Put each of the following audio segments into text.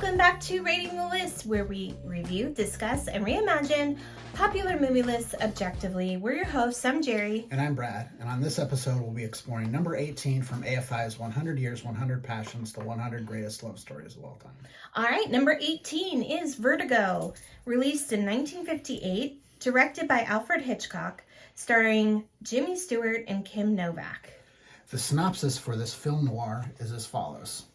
Welcome back to Rating the List, where we review, discuss, and reimagine popular movie lists objectively. We're your hosts. I'm Jerry. And I'm Brad. And on this episode, we'll be exploring number 18 from AFI's 100 Years, 100 Passions, the 100 Greatest Love Stories of All Time. All right, number 18 is Vertigo, released in 1958, directed by Alfred Hitchcock, starring Jimmy Stewart and Kim Novak. The synopsis for this film noir is as follows.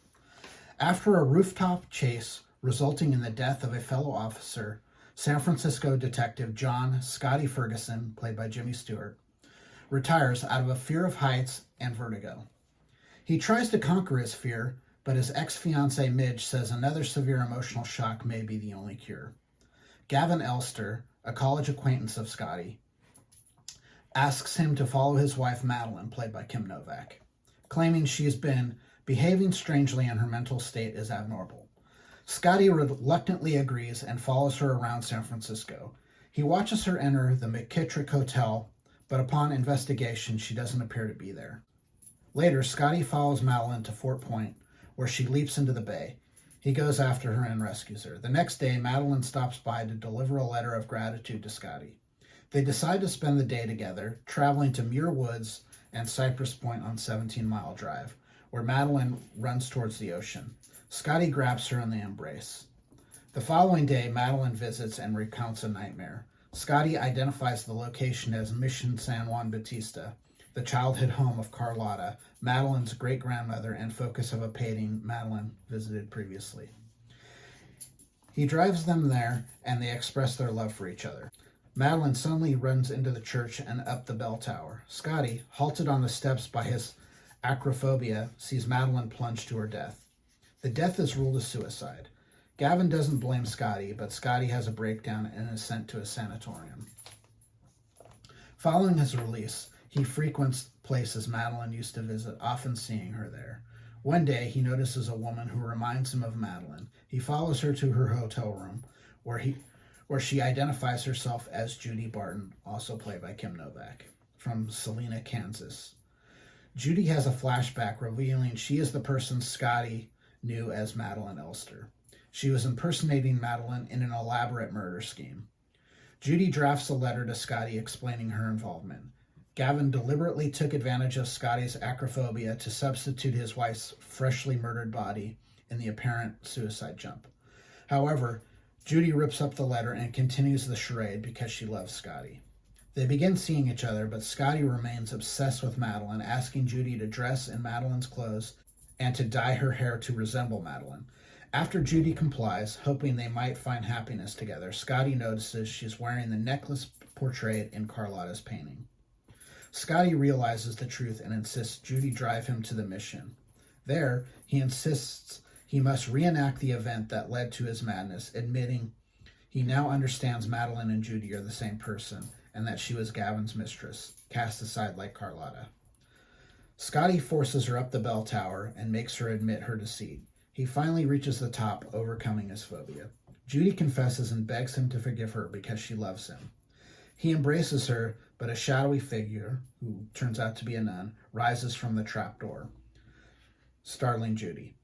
After a rooftop chase resulting in the death of a fellow officer, San Francisco detective John Scotty Ferguson, played by Jimmy Stewart, retires out of a fear of heights and vertigo. He tries to conquer his fear, but his ex-fiancée Midge says another severe emotional shock may be the only cure. Gavin Elster, a college acquaintance of Scotty, asks him to follow his wife Madeline, played by Kim Novak, claiming she has been behaving strangely and her mental state is abnormal. Scotty reluctantly agrees and follows her around San Francisco. He watches her enter the McKittrick Hotel, but upon investigation, she doesn't appear to be there. Later, Scotty follows Madeline to Fort Point, where she leaps into the bay. He goes after her and rescues her. The next day, Madeline stops by to deliver a letter of gratitude to Scotty. They decide to spend the day together, traveling to Muir Woods and Cypress Point on 17 Mile Drive, where Madeline runs towards the ocean. Scotty grabs her and they embrace. The following day, Madeline visits and recounts a nightmare. Scotty identifies the location as Mission San Juan Bautista, the childhood home of Carlotta, Madeline's great-grandmother and focus of a painting Madeline visited previously. He drives them there and they express their love for each other. Madeline suddenly runs into the church and up the bell tower. Scotty, halted on the steps by his acrophobia, sees Madeline plunge to her death. The death is ruled a suicide. Gavin doesn't blame Scotty, but Scotty has a breakdown and is sent to a sanatorium. Following his release, he frequents places Madeline used to visit, often seeing her there. One day, he notices a woman who reminds him of Madeline. He follows her to her hotel room, where she identifies herself as Judy Barton, also played by Kim Novak, from Salina, Kansas. Judy has a flashback revealing she is the person Scotty knew as Madeline Elster. She was impersonating Madeline in an elaborate murder scheme. Judy drafts a letter to Scotty explaining her involvement. Gavin deliberately took advantage of Scotty's acrophobia to substitute his wife's freshly murdered body in the apparent suicide jump. However, Judy rips up the letter and continues the charade because she loves Scotty. They begin seeing each other, but Scotty remains obsessed with Madeline, asking Judy to dress in Madeline's clothes and to dye her hair to resemble Madeline. After Judy complies, hoping they might find happiness together, Scotty notices she's wearing the necklace portrayed in Carlotta's painting. Scotty realizes the truth and insists Judy drive him to the mission. There, he insists he must reenact the event that led to his madness, admitting he now understands Madeline and Judy are the same person, and that she was Gavin's mistress, cast aside like Carlotta. Scotty forces her up the bell tower and makes her admit her deceit. He finally reaches the top, overcoming his phobia. Judy confesses and begs him to forgive her because she loves him. He embraces her, but a shadowy figure, who turns out to be a nun, rises from the trapdoor, startling Judy.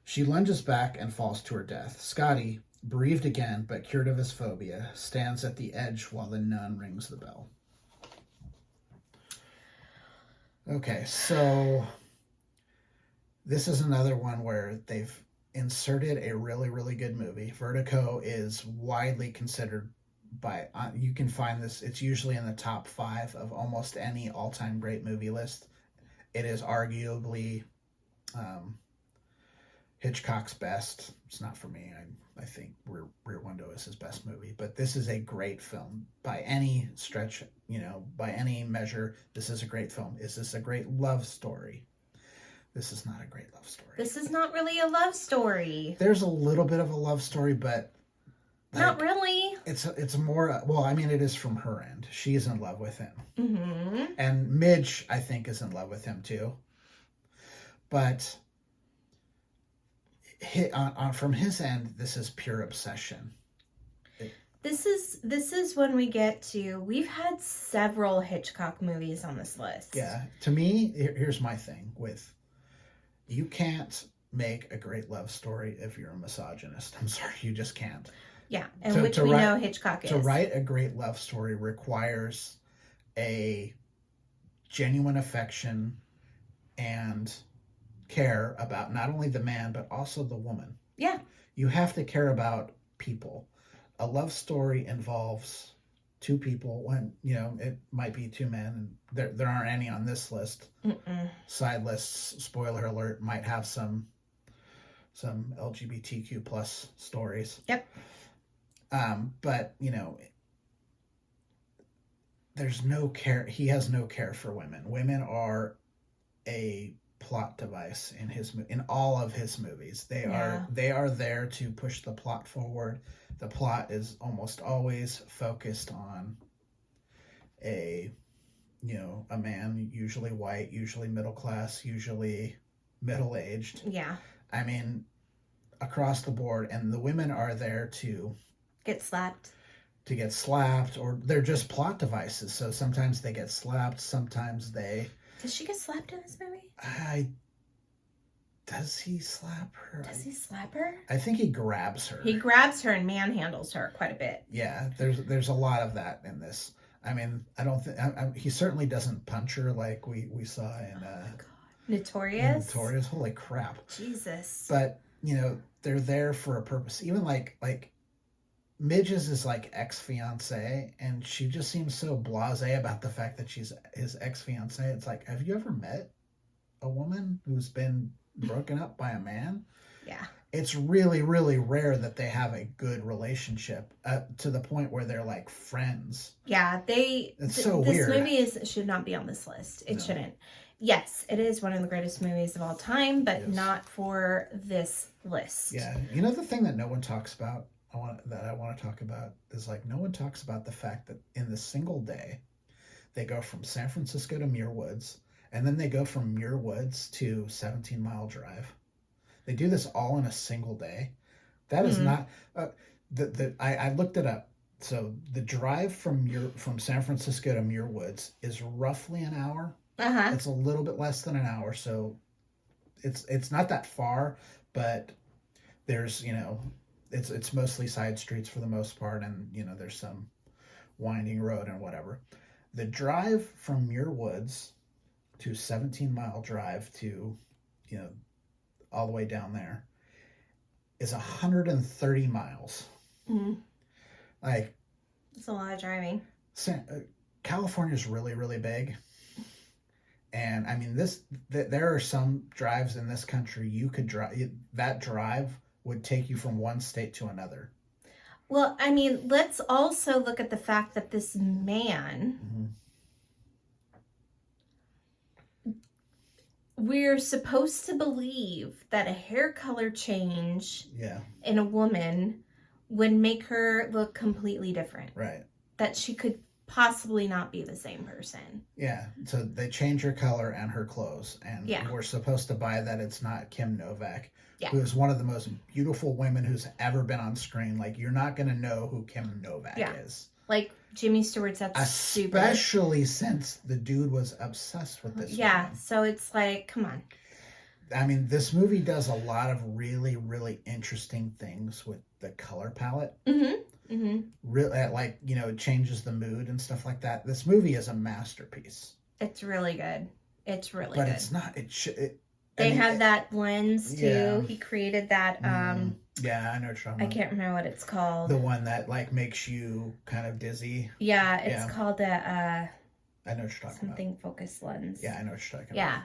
She lunges back and falls to her death. Scotty, bereaved again, but cured of his phobia, stands at the edge while the nun rings the bell. Okay, so this is another one where they've inserted a really, really good movie. Vertigo is widely considered by, you can find this, it's usually in the top 5 of almost any all-time great movie list. It is arguably Hitchcock's best. It's not for me. I think Rear Window is his best movie, but this is a great film by any stretch, by any measure. This is a great film. Is this a great love story? This is not a great love story. This is not really a love story. There's a little bit of a love story, but not really. It's more, well, I mean, it is from her end. She's in love with him. Mm-hmm. And Midge, I think, is in love with him too. But from his end, this is pure obsession. This is when we get to, we've had several Hitchcock movies on this list. Yeah. To me, here's my thing with, you can't make a great love story if you're a misogynist. I'm sorry, you just can't. Yeah, and which we know Hitchcock is. To write a great love story requires a genuine affection and care about not only the man but also the woman. Yeah. You have to care about people. A love story involves two people when, it might be two men, and there aren't any on this list. Side lists, spoiler alert, might have some LGBTQ plus stories. Yep. But there's no care. He has no care for women. Women are a plot device in all of his movies. They are there to push the plot forward. The plot is almost always focused on a man, usually white, usually middle class, usually middle-aged. Yeah. I mean, across the board, and the women are there to get slapped, or they're just plot devices. So sometimes they get slapped, sometimes they... Does she get slapped in this movie? Does he slap her? Does he slap her? I think he grabs her. He grabs her and manhandles her quite a bit. Yeah, there's a lot of that in this. I mean, I don't think... he certainly doesn't punch her like we saw in... Notorious? Notorious, holy crap. Jesus. But, they're there for a purpose. Even like Midge's is like ex-fiance, and she just seems so blasé about the fact that she's his ex-fiance. It's like, have you ever met a woman who's been broken up by a man? Yeah. It's really, really rare that they have a good relationship to the point where they're like friends. Yeah, it's so weird. This movie should not be on this list. It shouldn't. Yes, it is one of the greatest movies of all time, but not for this list. Yeah. The thing that no one talks about, I want to talk about, is like, no one talks about the fact that in the single day, they go from San Francisco to Muir Woods, and then they go from Muir Woods to 17 Mile Drive. They do this all in a single day. That is not... I looked it up. So the drive from San Francisco to Muir Woods is roughly an hour. Uh-huh. It's a little bit less than an hour, so it's not that far, but there's, it's mostly side streets for the most part, and, there's some winding road and whatever. The drive from Muir Woods to 17 Mile Drive to, all the way down there is 130 miles. Mm-hmm. Like, it's a lot of driving. California's really, really big. And I mean, there are some drives in this country you could drive. That drive would take you from one state to another. Well, I mean, let's also look at the fact that this man, we're supposed to believe that a hair color change in a woman would make her look completely different. Right. That she could possibly not be the same person. Yeah, so they change her color and her clothes, and we're supposed to buy that it's not Kim Novak, who is one of the most beautiful women who's ever been on screen. Like, you're not going to know who Kim Novak is. Like, Jimmy Stewart's especially since the dude was obsessed with this woman. So it's like, come on. I mean, this movie does a lot of really, really interesting things with the color palette. Really, like, it changes the mood and stuff like that. This movie is a masterpiece. It's really good. It's really good. But it's not. They have that lens too. Yeah. He created that. Yeah, I know what you're talking about. I can't remember what it's called. The one that like makes you kind of dizzy. Yeah, it's called a. I know what you're talking about. Something focus lens. Yeah, I know what you're talking about. Yeah.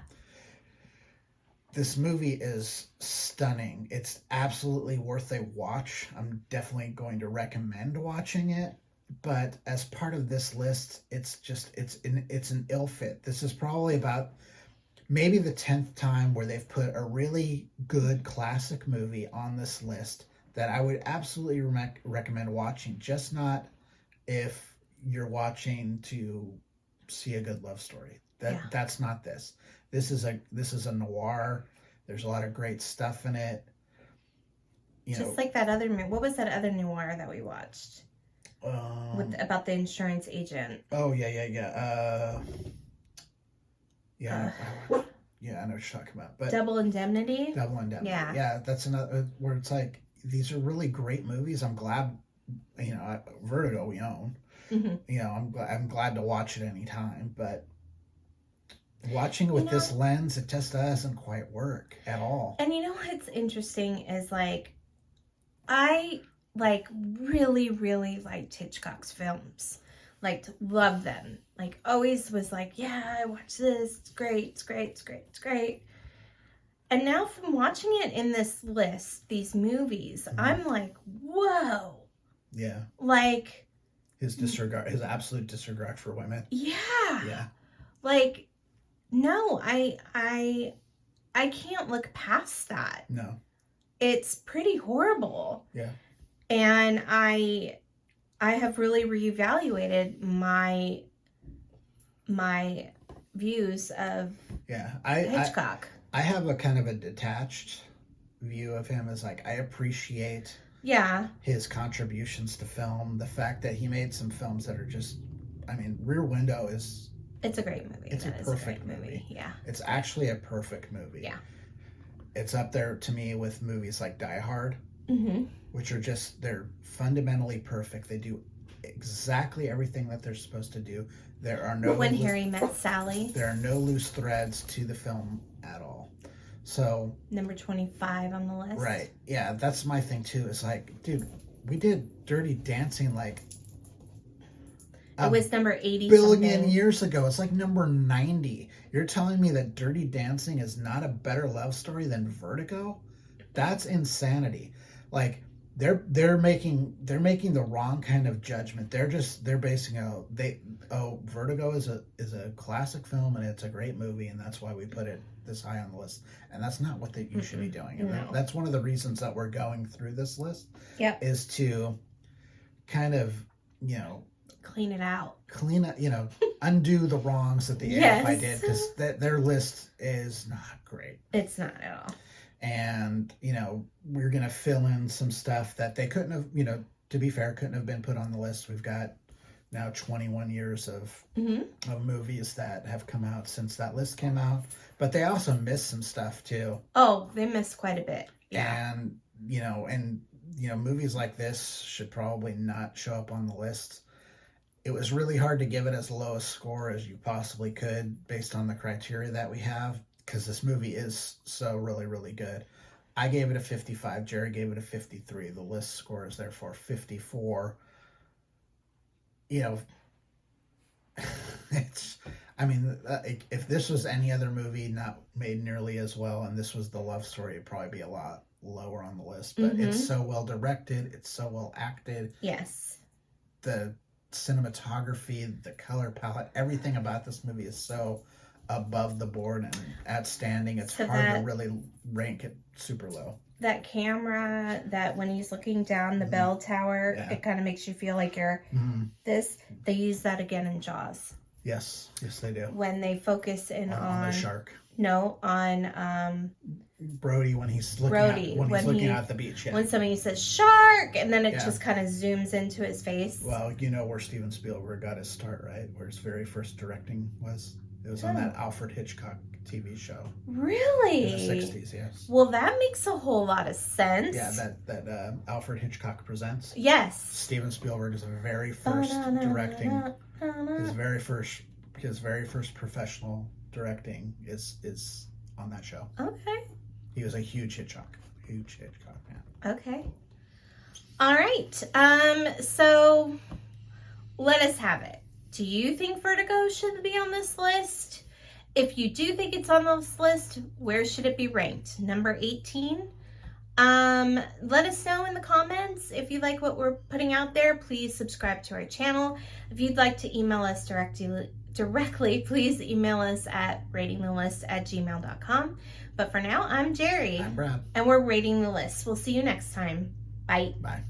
This movie is stunning. It's absolutely worth a watch. I'm definitely going to recommend watching it. But as part of this list, it's an ill fit. This is probably about maybe the 10th time where they've put a really good classic movie on this list that I would absolutely recommend watching. Just not if you're watching to see a good love story. That's not this. This is a noir. There's a lot of great stuff in it. Just like that other movie. What was that other noir that we watched? About the insurance agent. Oh, yeah. Yeah, I know what you're what you're talking about. But Double Indemnity. Double Indemnity. Yeah. Yeah, that's another where it's like these are really great movies. I'm glad, Vertigo we own. Mm-hmm. I'm glad to watch it anytime, but watching it with this lens, it just doesn't quite work at all. And what's interesting is I really, really liked Hitchcock's films. Love them. Always was yeah, I watch this. It's great. It's great. It's great. It's great. And now from watching it in this list, these movies, I'm whoa. Yeah. His absolute disregard for women. Yeah. Yeah. No, I can't look past that. No. It's pretty horrible. Yeah. And I have really reevaluated my views of Hitchcock. I have a kind of a detached view of him as I appreciate his contributions to film. The fact that he made some films that are just, Rear Window is... It's a great movie. It's a perfect movie. Yeah. It's actually a perfect movie. Yeah. It's up there to me with movies like Die Hard, which are they're fundamentally perfect. They do exactly everything that they're supposed to do. There are no... When Harry Met Sally. There are no loose threads to the film at all. So... Number 25 on the list. Right. Yeah, that's my thing too. It's dude, we did Dirty Dancing it was number 80 billion years ago. It's number 90. You're telling me that Dirty Dancing is not a better love story than Vertigo? That's insanity. They're making the wrong kind of judgment. They're basing Vertigo is a classic film and it's a great movie and that's why we put it this high on the list. And that's not what you should be doing. And that's one of the reasons that we're going through this list. Yep. Is to kind of, clean it out. Undo the wrongs that the AFI did, because their list is not great. It's not at all. And, we're going to fill in some stuff that they couldn't have, to be fair, couldn't have been put on the list. We've got now 21 years of movies that have come out since that list came out. But they also missed some stuff, too. Oh, they missed quite a bit. Yeah. And, movies like this should probably not show up on the list. It was really hard to give it as low a score as you possibly could based on the criteria that we have, because this movie is so really, really good. I gave it a 55. Jerry gave it a 53. The list score is therefore 54. If this was any other movie not made nearly as well, and this was the love story, it'd probably be a lot lower on the list. But it's so well directed. It's so well acted. Yes. The cinematography, the color palette, everything about this movie is so above the board and outstanding. It's hard to really rank it super low. That camera, that when he's looking down the bell tower, it kind of makes you feel like you're this. They use that again in Jaws. Yes, they do. When they focus in on the shark. No, on Brody when he's looking out at the beach. Yeah. When somebody says shark, and then it just kind of zooms into his face. Well, you know where Steven Spielberg got his start, right? Where his very first directing was. It was on that Alfred Hitchcock TV show. Really? In the 60s, yes. Well, that makes a whole lot of sense. Yeah, that Alfred Hitchcock Presents. Yes. Steven Spielberg is very first directing. His very first professional directing is on that show. Okay. He was a huge Hitchcock fan. Okay. All right. So let us have it. Do you think Vertigo should be on this list? If you do think it's on this list, where should it be ranked? Number 18? Let us know in the comments if you like what we're putting out there. Please subscribe to our channel. If you'd like to email us directly, please email us at ratingthelist@gmail.com. But for now, I'm Jerry. I'm Brad. And we're rating the list. We'll see you next time. Bye. Bye.